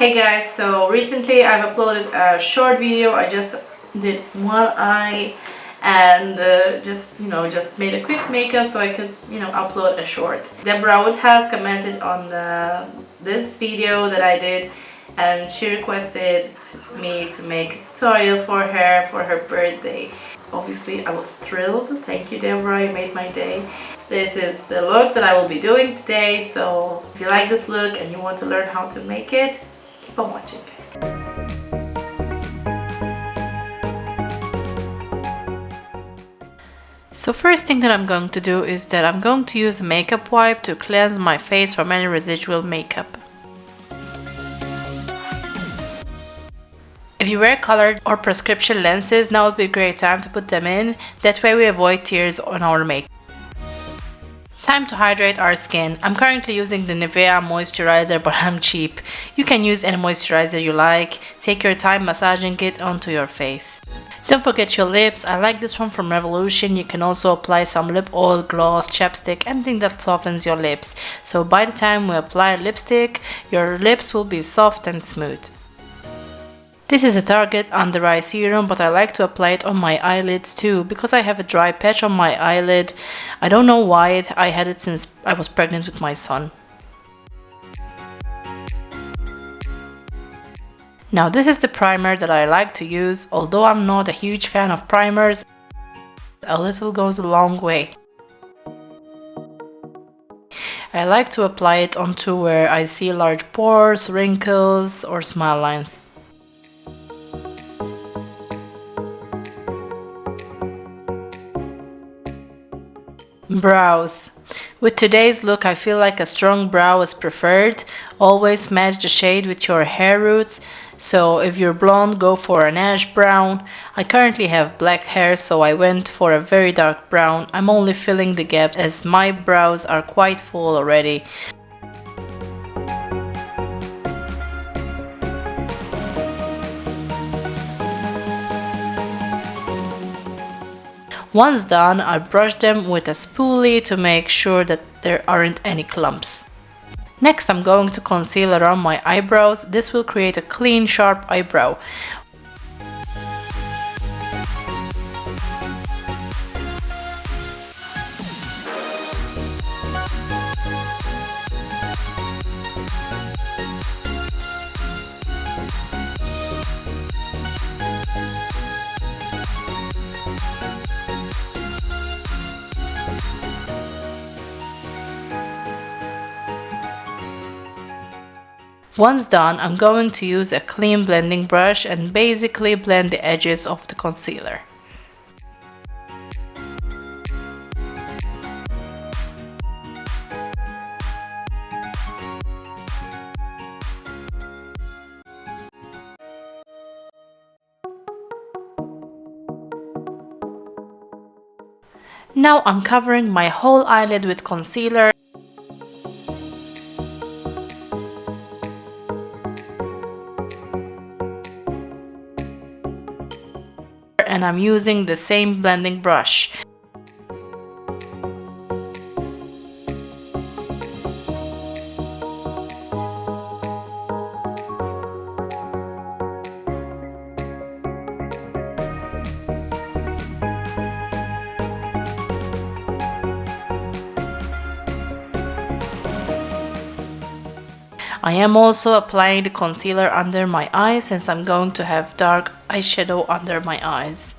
Hey guys, so recently I've uploaded a short video. I just did one eye and just made a quick makeup so I could upload a short. Deborah Wood has commented on this video that I did, and she requested me to make a tutorial for her birthday. Obviously I was thrilled. Thank you, Deborah, you made my day. This is the look that I will be doing today, so if you like this look and you want to learn how to make it, keep on watching, guys. So first thing that I'm going to do is that I'm going to use a makeup wipe to cleanse my face from any residual makeup. If you wear colored or prescription lenses, now would be a great time to put them in. That way we avoid tears on our makeup. Time to hydrate our skin. I'm currently using the Nivea moisturizer, but I'm cheap. You can use any moisturizer you like. Take your time massaging it onto your face. Don't forget your lips. I like this one from Revolution. You can also apply some lip oil, gloss, chapstick, anything that softens your lips. So by the time we apply lipstick, your lips will be soft and smooth. This is a Target under eye serum, but I like to apply it on my eyelids too because I have a dry patch on my eyelid. I don't know why I had it since I was pregnant with my son. Now this is the primer that I like to use. Although I'm not a huge fan of primers, a little goes a long way. I like to apply it onto where I see large pores, wrinkles, or smile lines. Brows. With today's look, I feel like a strong brow is preferred. Always match the shade with your hair roots. So if you're blonde, go for an ash brown. I currently have black hair, so I went for a very dark brown. I'm only filling the gaps as my brows are quite full already. Once done, I brush them with a spoolie to make sure that there aren't any clumps. Next, I'm going to conceal around my eyebrows. This will create a clean, sharp eyebrow. Once done, I'm going to use a clean blending brush and basically blend the edges of the concealer. Now I'm covering my whole eyelid with concealer. And I'm using the same blending brush. I am also applying the concealer under my eyes since I'm going to have dark eyeshadow under my eyes.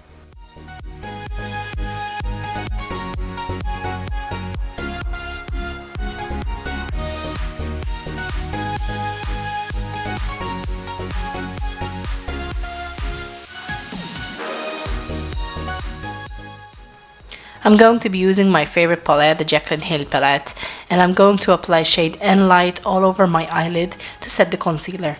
I'm going to be using my favorite palette, the Jaclyn Hill palette, and I'm going to apply shade N Light all over my eyelid to set the concealer.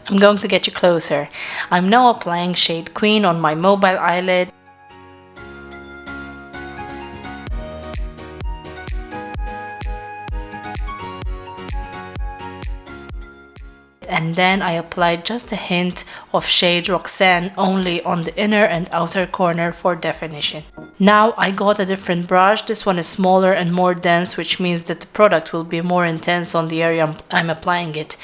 I'm going to get you closer. I'm now applying shade Queen on my mobile eyelid. And then I applied just a hint of shade Roxanne only on the inner and outer corner for definition. Now I got a different brush. This one is smaller and more dense, which means that the product will be more intense on the area I'm applying it.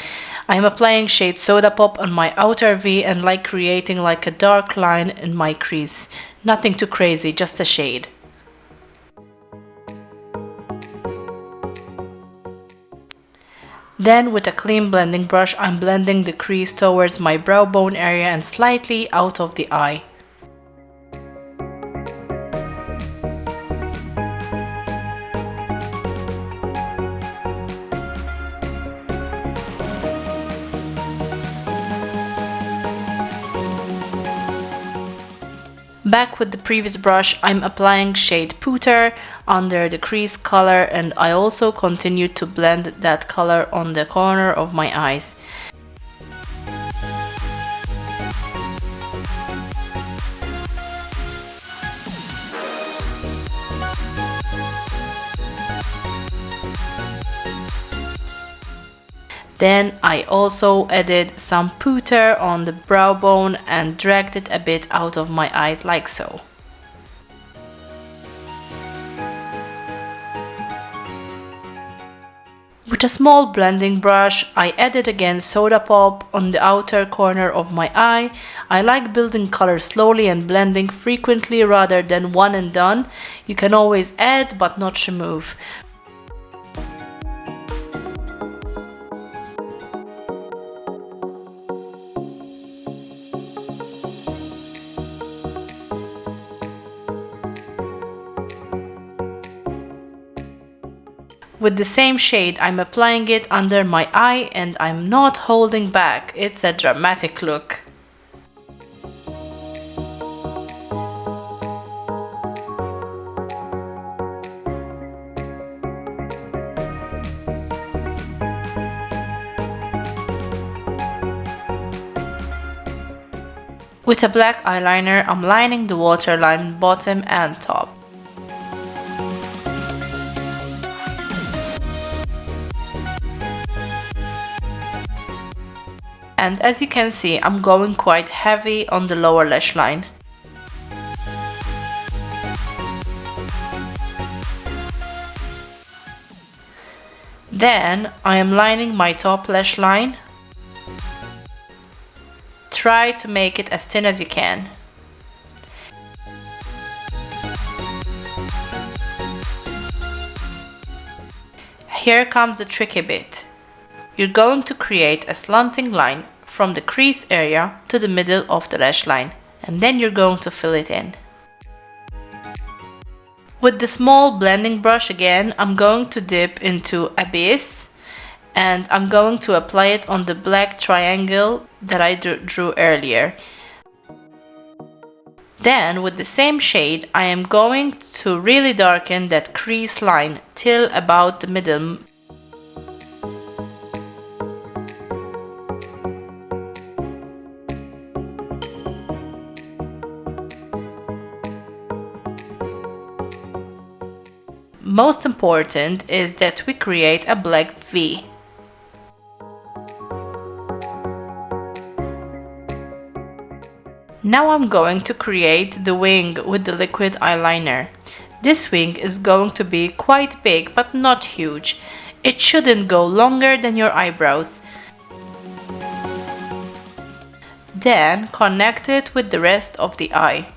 I'm applying shade Soda Pop on my outer V and creating like a dark line in my crease. Nothing too crazy, just a shade. Then with a clean blending brush, I'm blending the crease towards my brow bone area and slightly out of the eye. Back with the previous brush, I'm applying shade Pooter under the crease color, and I also continue to blend that color on the corner of my eyes. Then I also added some Pooter on the brow bone and dragged it a bit out of my eye like so. With a small blending brush, I added again Soda Pop on the outer corner of my eye. I like building color slowly and blending frequently rather than one and done. You can always add but not remove. With the same shade, I'm applying it under my eye and I'm not holding back. It's a dramatic look. With a black eyeliner, I'm lining the waterline bottom and top. And as you can see, I'm going quite heavy on the lower lash line. Then I am lining my top lash line. Try to make it as thin as you can. Here comes the tricky bit. You're going to create a slanting line from the crease area to the middle of the lash line, and then you're going to fill it in. With the small blending brush again, I'm going to dip into Abyss and I'm going to apply it on the black triangle that I drew earlier. Then with the same shade, I am going to really darken that crease line till about the middle. Most important is that we create a black V. Now I'm going to create the wing with the liquid eyeliner. This wing is going to be quite big but not huge. It shouldn't go longer than your eyebrows. Then connect it with the rest of the eye.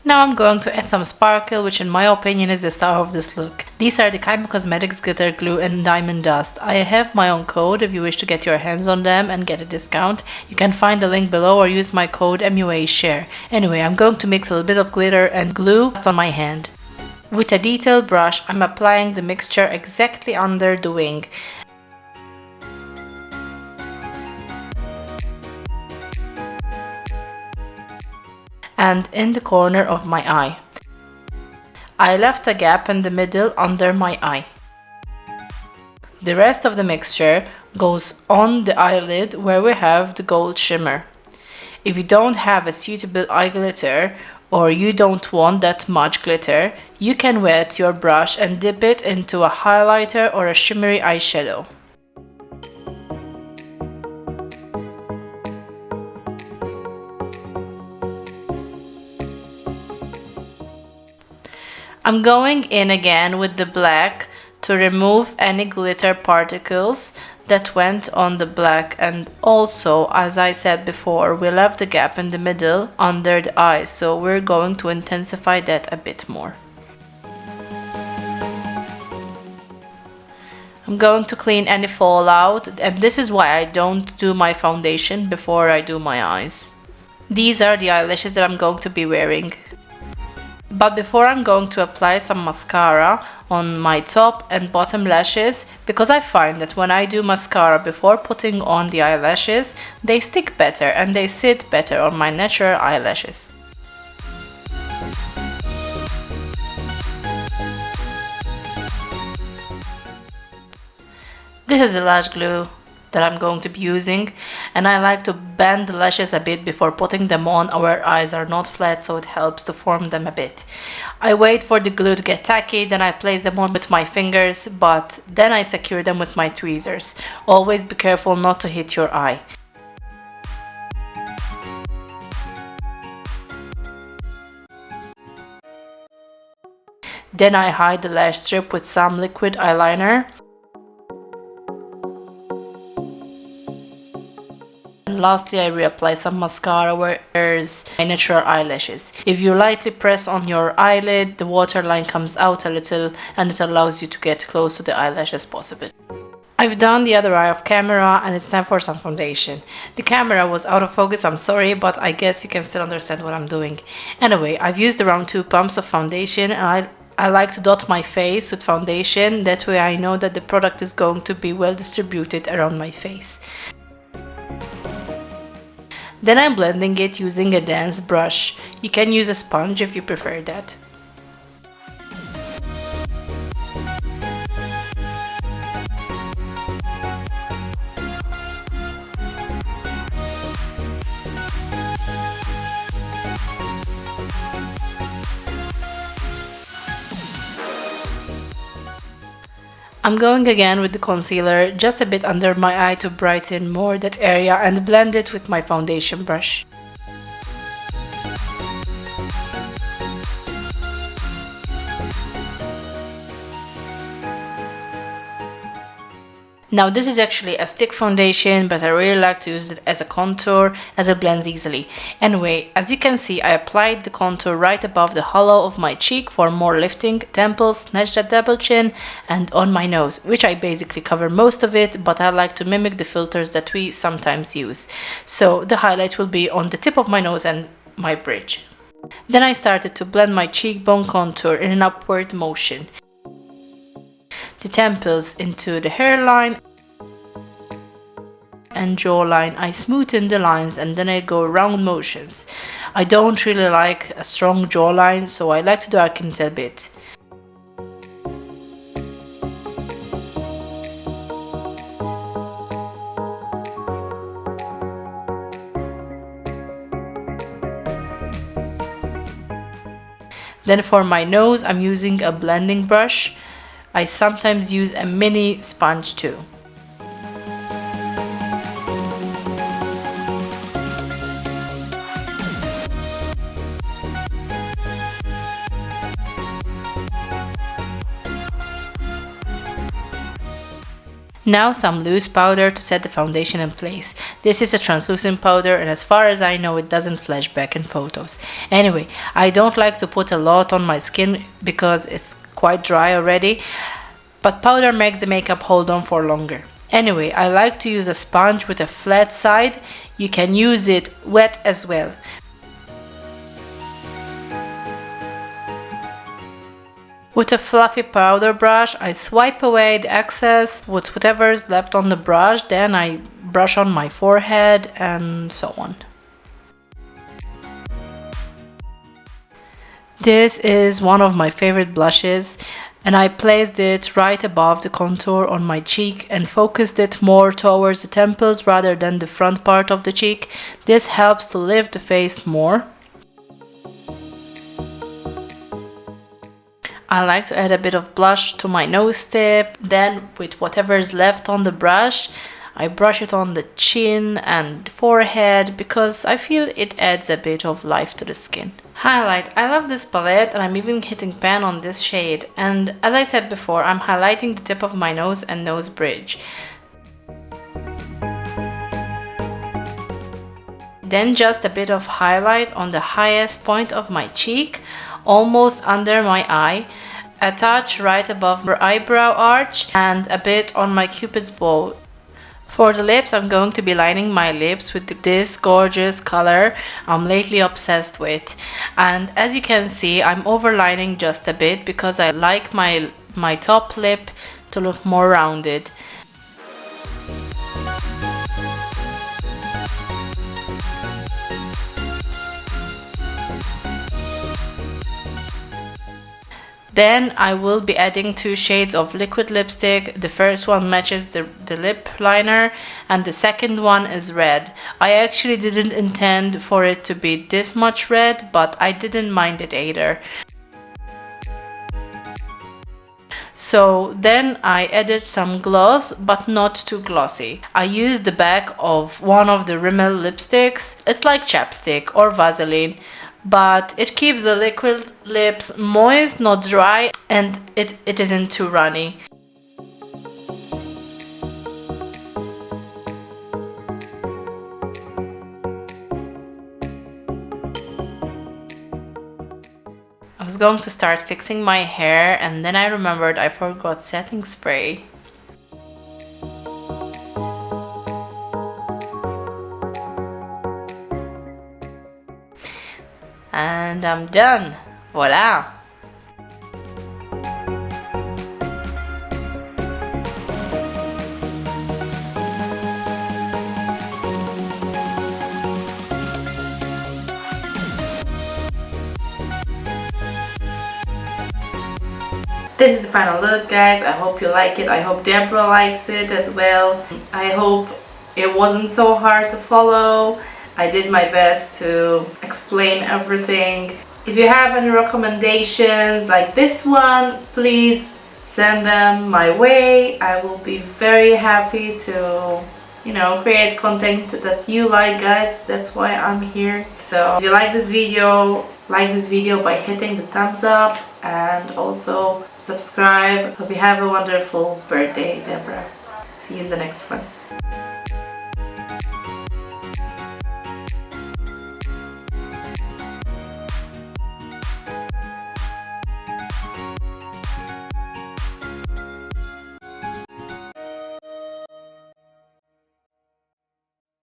Now I'm going to add some sparkle, which in my opinion is the star of this look. These are the Camouflage Cosmetics Glitter Glue and Diamond Dust. I have my own code if you wish to get your hands on them and get a discount. You can find the link below or use my code Mua.Shereelee. Anyway, I'm going to mix a little bit of glitter and glue on my hand. With a detailed brush, I'm applying the mixture exactly under the wing. And in the corner of my eye. I left a gap in the middle under my eye. The rest of the mixture goes on the eyelid where we have the gold shimmer. If you don't have a suitable eye glitter or you don't want that much glitter, you can wet your brush and dip it into a highlighter or a shimmery eyeshadow. I'm going in again with the black to remove any glitter particles that went on the black, and also, as I said before, we left the gap in the middle under the eye, so we're going to intensify that a bit more. I'm going to clean any fallout, and this is why I don't do my foundation before I do my eyes. These are the eyelashes that I'm going to be wearing. But before, I'm going to apply some mascara on my top and bottom lashes, because I find that when I do mascara before putting on the eyelashes, they stick better and they sit better on my natural eyelashes. This is the lash glue that I'm going to be using, and I like to bend the lashes a bit before putting them on. Our eyes are not flat, so it helps to form them a bit. I wait for the glue to get tacky, then I place them on with my fingers, but then I secure them with my tweezers. Always be careful not to hit your eye. Then I hide the lash strip with some liquid eyeliner. Lastly, I reapply some mascara where there's my natural eyelashes. If you lightly press on your eyelid, the waterline comes out a little and it allows you to get close to the eyelash as possible. I've done the other eye off camera and it's time for some foundation. The camera was out of focus, I'm sorry, but I guess you can still understand what I'm doing. Anyway, I've used around 2 pumps of foundation, and I like to dot my face with foundation, that way I know that the product is going to be well distributed around my face. Then I'm blending it using a dense brush. You can use a sponge if you prefer that. I'm going again with the concealer just a bit under my eye to brighten more that area and blend it with my foundation brush. Now this is actually a stick foundation, but I really like to use it as a contour as it blends easily. Anyway, as you can see, I applied the contour right above the hollow of my cheek for more lifting, temples, snatch that double chin, and on my nose, which I basically cover most of it, but I like to mimic the filters that we sometimes use. So the highlight will be on the tip of my nose and my bridge. Then I started to blend my cheekbone contour in an upward motion. The temples into the hairline and jawline. I smoothen the lines and then I go round motions. I don't really like a strong jawline, so I like to darken it a bit. Then for my nose, I'm using a blending brush. I sometimes use a mini sponge too. Now some loose powder to set the foundation in place. This is a translucent powder, and as far as I know, it doesn't flash back in photos. Anyway, I don't like to put a lot on my skin because it's quite dry already, but powder makes the makeup hold on for longer. Anyway, I like to use a sponge with a flat side. You can use it wet as well. With a fluffy powder brush, I swipe away the excess with whatever's left on the brush, then I brush on my forehead and so on. This is one of my favorite blushes, and I placed it right above the contour on my cheek and focused it more towards the temples rather than the front part of the cheek. This helps to lift the face more. I like to add a bit of blush to my nose tip. Then with whatever is left on the brush, I brush it on the chin and forehead because I feel it adds a bit of life to the skin. Highlight. I love this palette and I'm even hitting pan on this shade. And as I said before, I'm highlighting the tip of my nose and nose bridge. Then just a bit of highlight on the highest point of my cheek, almost under my eye, a touch right above my eyebrow arch, and a bit on my cupid's bow. For the lips, I'm going to be lining my lips with this gorgeous color I'm lately obsessed with. And as you can see, I'm overlining just a bit because I like my top lip to look more rounded. Then I will be adding 2 shades of liquid lipstick. The first one matches the lip liner and the second one is red. I actually didn't intend for it to be this much red, but I didn't mind it either. So then I added some gloss, but not too glossy. I used the back of one of the Rimmel lipsticks. It's like chapstick or Vaseline, but it keeps the liquid lips moist, not dry, and it isn't too runny. I was going to start fixing my hair and then I remembered I forgot setting spray. And I'm done. Voila! This is the final look, guys. I hope you like it. I hope Deborah likes it as well. I hope it wasn't so hard to follow. I did my best to explain everything. If you have any recommendations like this one, please send them my way. I will be very happy to, create content that you like, guys. That's why I'm here. So if you like this video by hitting the thumbs up and also subscribe. Hope you have a wonderful birthday, Deborah. See you in the next one.